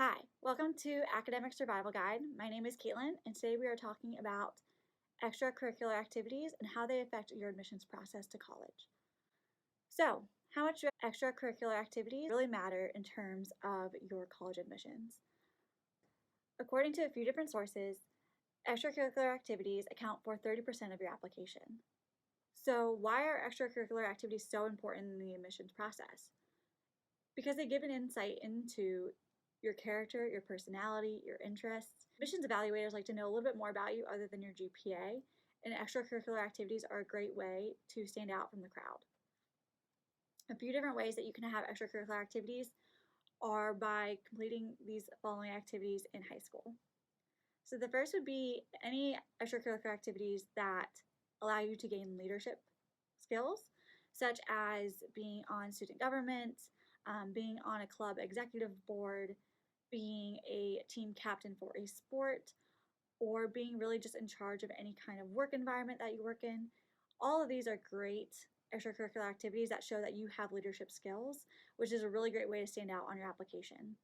Hi, welcome to Academic Survival Guide. My name is Caitlin, and today we are talking about extracurricular activities and how they affect your admissions process to college. So, how much do extracurricular activities really matter in terms of your college admissions? According to a few different sources, extracurricular activities account for 30% of your application. So, why are extracurricular activities so important in the admissions process? Because they give an insight into your character, your personality, your interests. Admissions evaluators like to know a little bit more about you other than your GPA, and extracurricular activities are a great way to stand out from the crowd. A few different ways that you can have extracurricular activities are by completing these following activities in high school. So the first would be any extracurricular activities that allow you to gain leadership skills, such as being on student government, being on a club executive board, being a team captain for a sport, or being really just in charge of any kind of work environment that you work in. All of these are great extracurricular activities that show that you have leadership skills, which is a really great way to stand out on your application.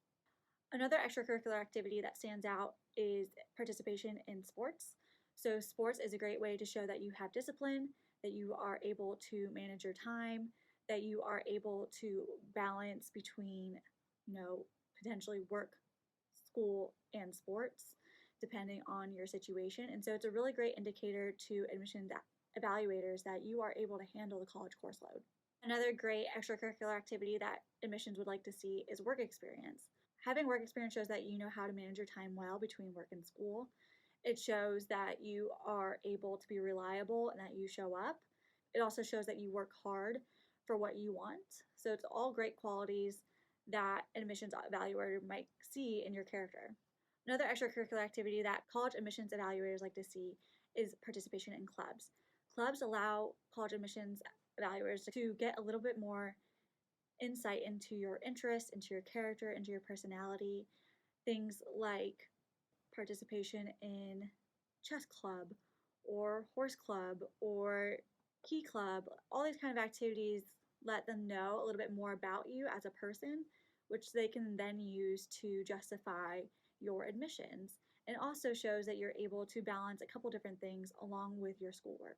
Another extracurricular activity that stands out is participation in sports. So sports is a great way to show that you have discipline, that you are able to manage your time, that you are able to balance between, potentially work, school, and sports, depending on your situation. And so it's a really great indicator to admissions evaluators that you are able to handle the college course load. Another great extracurricular activity that admissions would like to see is work experience. Having work experience shows that you know how to manage your time well between work and school. It shows that you are able to be reliable and that you show up. It also shows that you work hard for what you want. So it's all great qualities that an admissions evaluator might see in your character. Another extracurricular activity that college admissions evaluators like to see is participation in clubs. Clubs allow college admissions evaluators to get a little bit more insight into your interests, into your character, into your personality. Things like participation in chess club or horse club or key club, all these kind of activities let them know a little bit more about you as a person, which they can then use to justify your admissions, and also shows that you're able to balance a couple different things along with your schoolwork.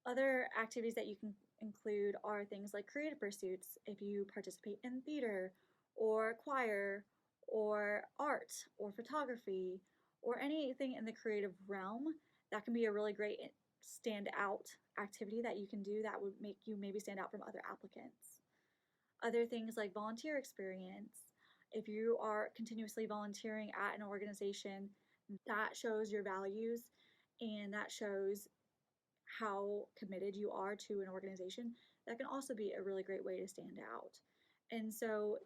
Other activities that you can include are things like creative pursuits, if you participate in theater or choir or art or photography or anything in the creative realm. That can be a really great standout activity that you can do that would make you maybe stand out from other applicants. Other things like volunteer experience. If you are continuously volunteering at an organization, that shows your values and that shows how committed you are to an organization. That can also be a really great way to stand out. And so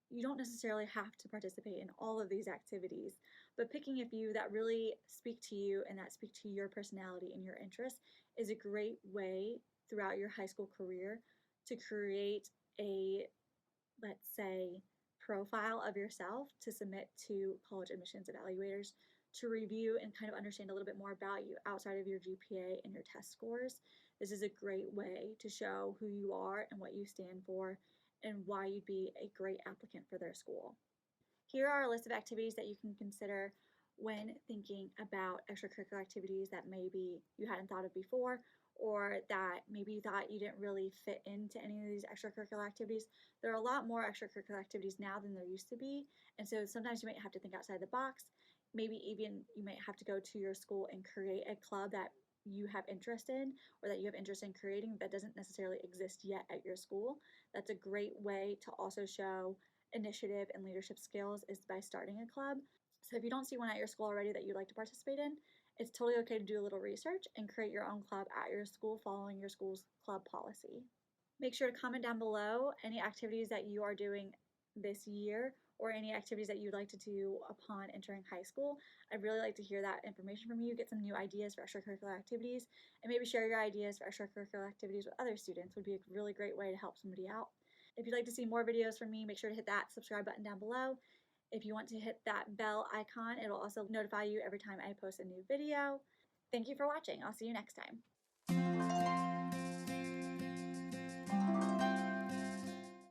you don't necessarily have to participate in all of these activities, but picking a few that really speak to you and that speak to your personality and your interests is a great way throughout your high school career to create a, let's say, profile of yourself to submit to college admissions evaluators to review and kind of understand a little bit more about you outside of your GPA and your test scores. This is a great way to show who you are and what you stand for and why you'd be a great applicant for their school. Here are a list of activities that you can consider when thinking about extracurricular activities that maybe you hadn't thought of before, or that maybe you thought you didn't really fit into any of these extracurricular activities. There are a lot more extracurricular activities now than there used to be, and so sometimes you might have to think outside the box. Maybe even you might have to go to your school and create a club that you have interest in or that you have interest in creating that doesn't necessarily exist yet at your school. That's a great way to also show initiative and leadership skills is by starting a club. So if you don't see one at your school already that you'd like to participate in, it's totally okay to do a little research and create your own club at your school following your school's club policy. Make sure to comment down below any activities that you are doing this year or any activities that you'd like to do upon entering high school. I'd really like to hear that information from you, get some new ideas for extracurricular activities, and maybe share your ideas for extracurricular activities with other students. Would be a really great way to help somebody out. If you'd like to see more videos from me, make sure to hit that subscribe button down below. If you want to hit that bell icon, it'll also notify you every time I post a new video. Thank you for watching. I'll see you next time.